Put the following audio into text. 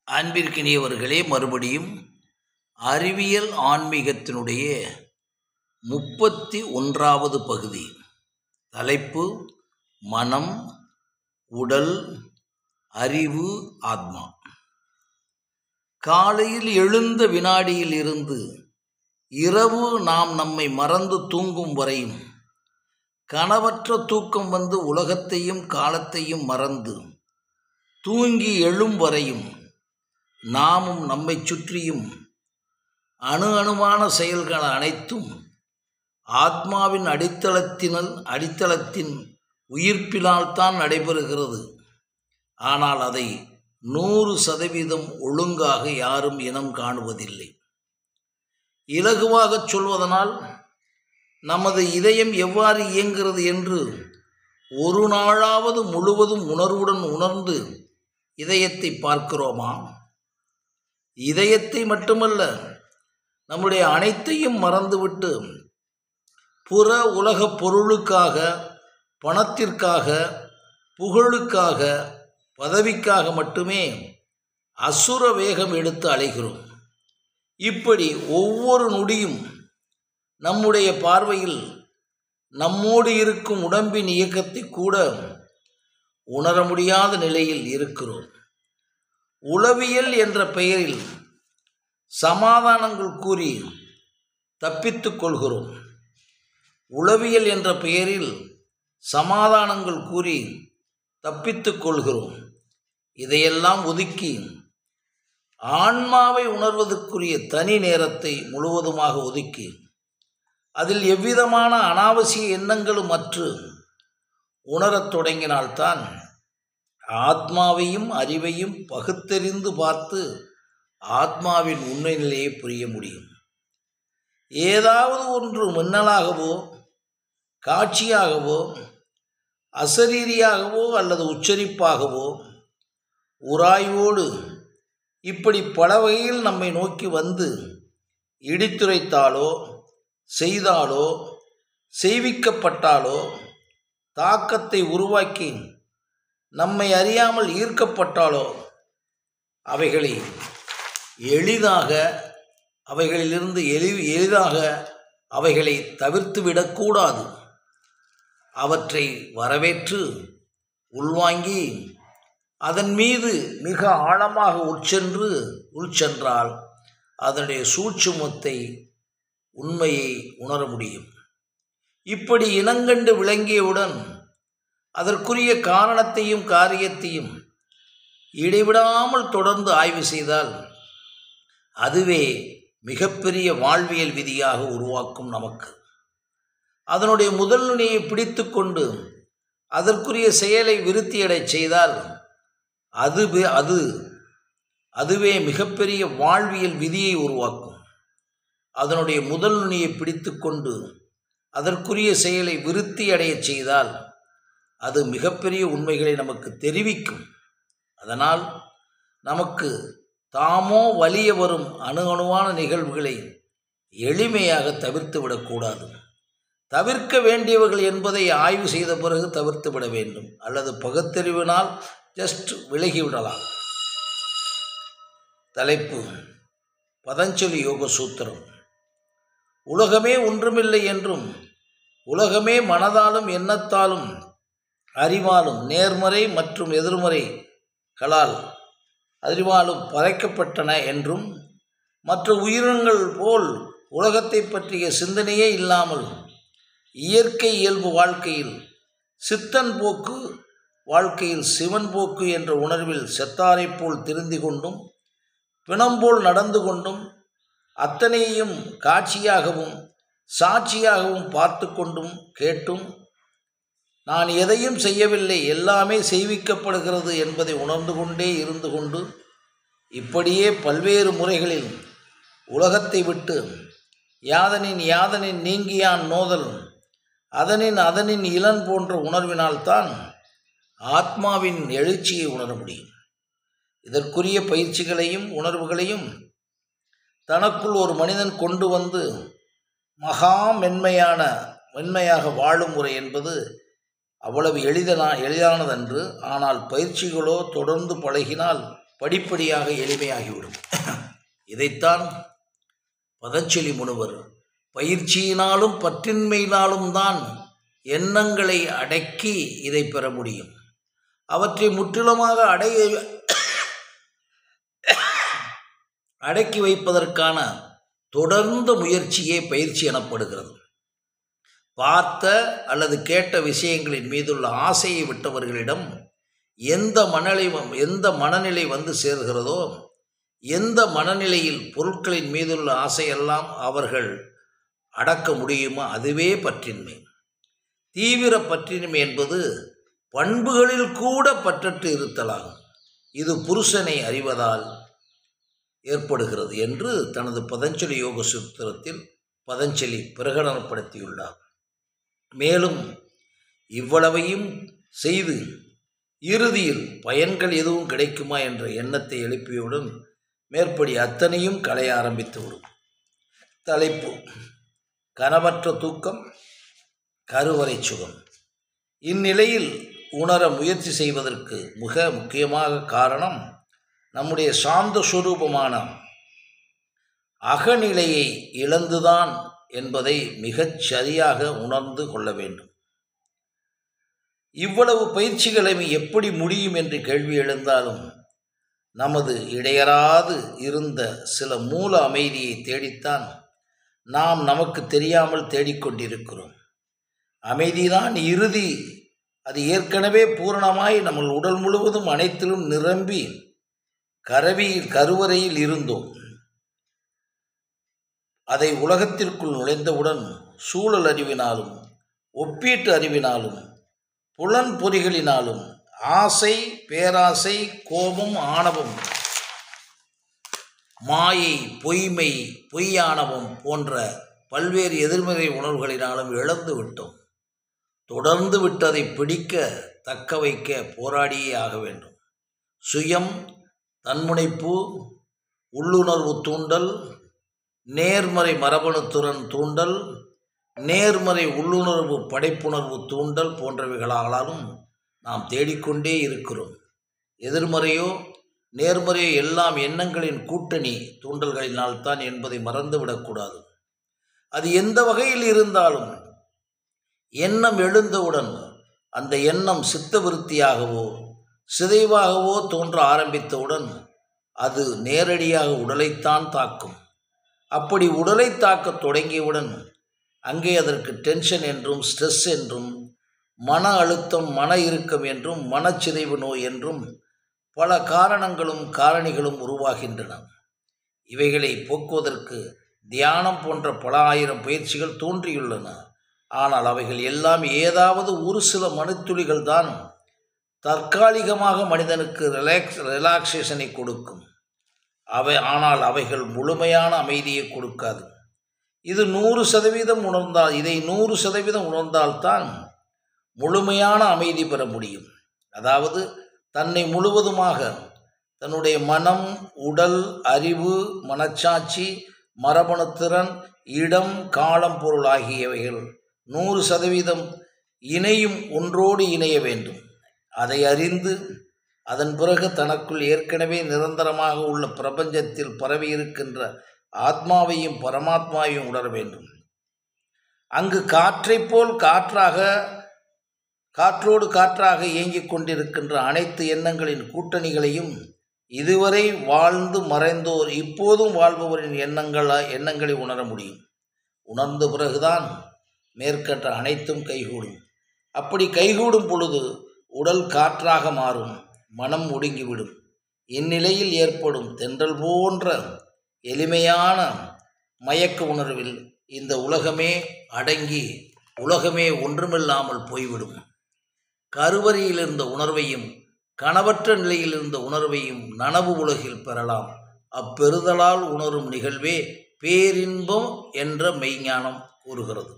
அன்பிற்கினியவர்களே, மறுபடியும் அறிவியல் ஆன்மீகத்தினுடைய 31வது பகுதி. தலைப்பு மனம், உடல், அறிவு, ஆத்மா. காலையில் எழுந்த வினாடியில் இருந்து இரவு நாம் நம்மை மறந்து தூங்கும் வரையும், கனவற்ற தூக்கம் வந்து உலகத்தையும் காலத்தையும் மறந்து தூங்கி எழும் வரையும் நாமும் நம்மை சுற்றியும் அணுவான செயல்கள் அனைத்தும் ஆத்மாவின் அடித்தளத்தின் உயிர்ப்பினால்தான் நடைபெறுகிறது. ஆனால் அதை 100% ஒழுங்காக யாரும் இனம் காணுவதில்லை. இலகுவாகச் சொல்வதனால் நமது இதயம் எவ்வாறு இயங்குகிறது என்று ஒரு நாளாவது முழுவதும் உணர்வுடன் உணர்ந்து இதயத்தை பார்க்கிறோமா? இதயத்தை மட்டுமல்ல, நம்முடைய அனைத்தையும் மறந்துவிட்டு புற உலக பொருளுக்காக, பணத்திற்காக, புகழுக்காக, பதவிக்காக மட்டுமே அசுர வேகம் எடுத்து அலைகிறோம். இப்படி ஒவ்வொரு நொடியும் நம்முடைய பார்வையில் நம்மோடு இருக்கும் உடம்பின் இயக்கத்தை கூட உணர முடியாத நிலையில் இருக்கிறோம். உளவியல் என்ற பெயரில் சமாதானங்கள் கூறி தப்பித்து கொள்கிறோம். உளவியல் என்ற பெயரில் சமாதானங்கள் கூறி தப்பித்து கொள்கிறோம். இதையெல்லாம் ஒதுக்கி ஆன்மாவை உணர்வதற்குரிய தனி நேரத்தை முழுவதுமாக ஒதுக்கி அதில் எவ்விதமான அனாவசிய எண்ணங்களும் அற்று உணரத் தொடங்கினால்தான் ஆத்மாவையும் அறிவையும் பகுத்தறிந்து பார்த்து ஆத்மாவின் உண்மை நிலையை புரிய முடியும். ஏதாவது ஒன்று மின்னலாகவோ, காட்சியாகவோ, அசரீரியாகவோ அல்லது உச்சரிப்பாகவோ, உராய்வோடு இப்படி பல வகையில் நம்மை நோக்கி வந்து இடித்துரைத்தாலோ, செய்தாலோ, செய்விக்கப்பட்டாலோ, தாக்கத்தை உருவாக்கி நம்மை அறியாமல் ஈர்க்கப்பட்டாலோ அவைகளிலிருந்து எளிதாக அவைகளை தவிர்த்து விடக்கூடாது. அவற்றை வரவேற்று உள்வாங்கி அதன் மீது மிக ஆழமாக உள்சென்றால் அதனுடைய சூட்சுமத்தை, உண்மையை உணர முடியும். இப்படி இனங்கண்டு விளங்கியவுடன் அதற்குரிய காரணத்தையும் காரியத்தையும் இடைவிடாமல் தொடர்ந்து ஆய்வு செய்தால் அதுவே மிகப்பெரிய வாழ்வியல் விதியாக உருவாக்கும். நமக்கு அதனுடைய முதல் நுனியை பிடித்து கொண்டு அதற்குரிய செயலை விருத்தியடைச் செய்தால் அதுவே மிகப்பெரிய வாழ்வியல் விதியை உருவாக்கும். அதனுடைய முதல் நுனியை பிடித்து கொண்டு அதற்குரிய செயலை விருத்தியடையச் செய்தால் அது மிகப்பெரிய உண்மைகளை நமக்கு தெரிவிக்கும். அதனால் நமக்கு தாமோ வலிய வரும் அணுவான நிகழ்வுகளை எளிமையாக தவிர்த்து விடக்கூடாது. தவிர்க்க வேண்டியவர்கள் என்பதை ஆய்வு செய்த பிறகு தவிர்த்து விட வேண்டும், அல்லது பகுத்தறிவினால் விலகிவிடலாம். தலைப்பு பதஞ்சலி யோக சூத்திரம். உலகமே ஒன்றுமில்லை என்றும், உலகமே மனதாலும் எண்ணத்தாலும் அறிவாலும் நேர்மறை மற்றும் எதிர்மறைகளால் அறிவாலும் படைக்கப்பட்டன என்றும், மற்ற உயிரினங்கள் போல் உலகத்தை பற்றிய சிந்தனையே இல்லாமல் இயற்கை இயல்பு வாழ்க்கையில், சித்தன் போக்கு வாழ்க்கையில் சிவன் போக்கு என்ற உணர்வில் செத்தாரை போல் திருந்தி கொண்டும் பிணம்போல் நடந்து கொண்டும் அத்தனையும் காட்சியாகவும் சாட்சியாகவும் பார்த்து கொண்டும் கேட்டும் நான் எதையும் செய்யவில்லை, எல்லாமே செய்விக்கப்படுகிறது என்பதை உணர்ந்து கொண்டே இருந்து கொண்டு இப்படியே பல்வேறு முறைகளில் உலகத்தை விட்டு யாதனின் நீங்கியான் நோதல் அதனின் இளன் போன்ற உணர்வினால்தான் ஆத்மாவின் எழுச்சியை உணர முடியும். இதற்குரிய பயிற்சிகளையும் உணர்வுகளையும் தனக்குள் ஒரு மனிதன் கொண்டு வந்து மகா மென்மையாக வாழும் முறை என்பது அவ்வளவு எளிதானதன்று. ஆனால் பயிற்சிகளோ தொடர்ந்து பழகினால் படிப்படியாக எளிமையாகிவிடும். இதைத்தான் பதஞ்சலி முனிவர் பயிற்சியினாலும் பற்றின்மையினாலும் தான் எண்ணங்களை அடக்கி இதை பெற முடியும். அவற்றை முற்றிலுமாக அடக்கி வைப்பதற்கான தொடர்ந்த முயற்சியே பயிற்சி எனப்படுகிறது. பார்த்த அல்லது கேட்ட விஷயங்களின் மீதுள்ள ஆசையை விட்டவர்களிடம் எந்த மனநிலை வந்து சேர்கிறதோ, எந்த மனநிலையில் பொருட்களின் மீதுள்ள ஆசையெல்லாம் அவர்கள் அடக்க முடியுமோ அதுவே பற்றின்மை. தீவிர பற்றின்மை என்பது பண்புகளில் கூட பற்றற்று இருத்தலாகும். இது புருஷனை அறிவதால் ஏற்படுகிறது என்று தனது பதஞ்சலி யோக சூத்திரத்தில் பதஞ்சலி பிரகடனப்படுத்தியுள்ளார். மேலும் இவ்வளவையும் செய்து இறுதியில் பயன்கள் எதுவும் கிடைக்குமா என்ற எண்ணத்தை எழுப்பியவுடன் மேற்படி அத்தனையும் களைய ஆரம்பித்துவிடும். தலைப்பு: கனவற்ற தூக்கம், கருவறை சுகம். இந்நிலையில் உணர முயற்சி செய்வதற்கு மிக முக்கியமாக காரணம் நம்முடைய சாந்த சுரூபமான அகநிலையை இழந்துதான் என்பதை மிகச் சரியாக உணர்ந்து கொள்ள வேண்டும். இவ்வளவு பயிற்சிகளை எப்படி முடியும் என்று கேள்வி எழுந்தாலும் நமது இடையறாது இருந்த சில மூல அமைதியை தேடித்தான் நாம் நமக்கு தெரியாமல் தேடிக்கொண்டிருக்கிறோம். அமைதிதான் இறுதி. அது ஏற்கனவே பூரணமாய் நம்ம உடல் முழுவதும் அனைத்திலும் நிரம்பி கருவறையில் இருந்தோம். அதை உலகத்திற்குள் நுழைந்தவுடன் சூழல் அறிவினாலும் ஒப்பீட்டு அறிவினாலும் புலன் பொறிகளினாலும் ஆசை, பேராசை, கோபம், ஆணவம், மாயை, பொய்மை, பொய்யாணவம் போன்ற பல்வேறு எதிர்மறை உணர்வுகளினாலும் இழந்து விட்டோம். தொடர்ந்து விட்டதை பிடிக்க தக்க வைக்க போராடியே ஆக வேண்டும். சுயம், தன்முனைப்பு, உள்ளுணர்வு தூண்டல், நேர்மறை மரபணுத்துடன் தூண்டல், நேர்மறை உள்ளுணர்வு படைப்புணர்வு தூண்டல் போன்றவைகளாலும் நாம் தேடிக்கொண்டே இருக்கிறோம். எதிர்மறையோ நேர்மறையோ எல்லாம் எண்ணங்களின் கூட்டணி தூண்டல்களினால்தான் என்பதை மறந்துவிடக்கூடாது. அது எந்த வகையில் இருந்தாலும் எண்ணம் எழுந்தவுடன் அந்த எண்ணம் சித்த விருத்தியாகவோ சிதைவாகவோ தோன்ற ஆரம்பித்தவுடன் அது நேரடியாக உடலைத்தான் தாக்கும். அப்படி உடலை தாக்கத் தொடங்கியவுடன் அங்கே அதற்கு டென்ஷன் என்றும் ஸ்ட்ரெஸ் என்றும் மன அழுத்தம், மன இறுக்கம் என்றும் மனச்சிதைவு நோய் என்றும் பல காரணங்களும் காரணிகளும் உருவாகின்றன. இவைகளை போக்குவதற்கு தியானம் போன்ற பல ஆயிரம் பயிற்சிகள் தோன்றியுள்ளன. ஆனால் அவைகள் எல்லாம் ஏதாவது ஒரு சில மணித்துளிகள் தான் தற்காலிகமாக மனிதனுக்கு ரிலாக்ஸேஷனை கொடுக்கும். ஆனால் அவைகள் முழுமையான அமைதியை கொடுக்காது. இதை 100% உணர்ந்தால்தான் முழுமையான அமைதி பெற முடியும். அதாவது தன்னை முழுவதுமாக தன்னுடைய மனம், உடல், அறிவு, மனச்சாட்சி, மரபணுத்திறன், இடம், காலம், பொருள் ஆகியவைகள் 100% இணையும், ஒன்றோடு இணைய வேண்டும். அதை அறிந்து அதன் பிறகு தனக்குள் ஏற்கனவே நிரந்தரமாக உள்ள பிரபஞ்சத்தில் பரவி இருக்கின்ற ஆத்மாவையும் பரமாத்மாவையும் உணர வேண்டும். அங்கு காற்றைப் போல் காற்றோடு காற்றாக இயங்கிக் கொண்டிருக்கின்ற அனைத்து எண்ணங்களின் கூட்டணிகளையும் இதுவரை வாழ்ந்து மறைந்தோர் இப்போதும் வாழ்பவரின் எண்ணங்களை உணர முடியும். உணர்ந்த பிறகுதான் மேற்கற்ற அனைத்தும் கைகூடும். அப்படி கைகூடும் பொழுது உடல் காற்றாக மாறும், மனம் ஒடுங்கிவிடும். இந்நிலையில் ஏற்படும் தென்றல் போன்ற எளிமையான மயக்க உணர்வில் இந்த உலகமே அடங்கி உலகமே ஒன்றுமில்லாமல் போய்விடும். கருவறையில் இருந்த உணர்வையும் கனவற்ற நிலையில் இருந்த உணர்வையும் நனவு உலகில் பெறலாம். அப்பெறுதலால் உணரும் நிகழ்வே பேரின்பம் என்ற மெய்ஞானம் கூறுகிறது.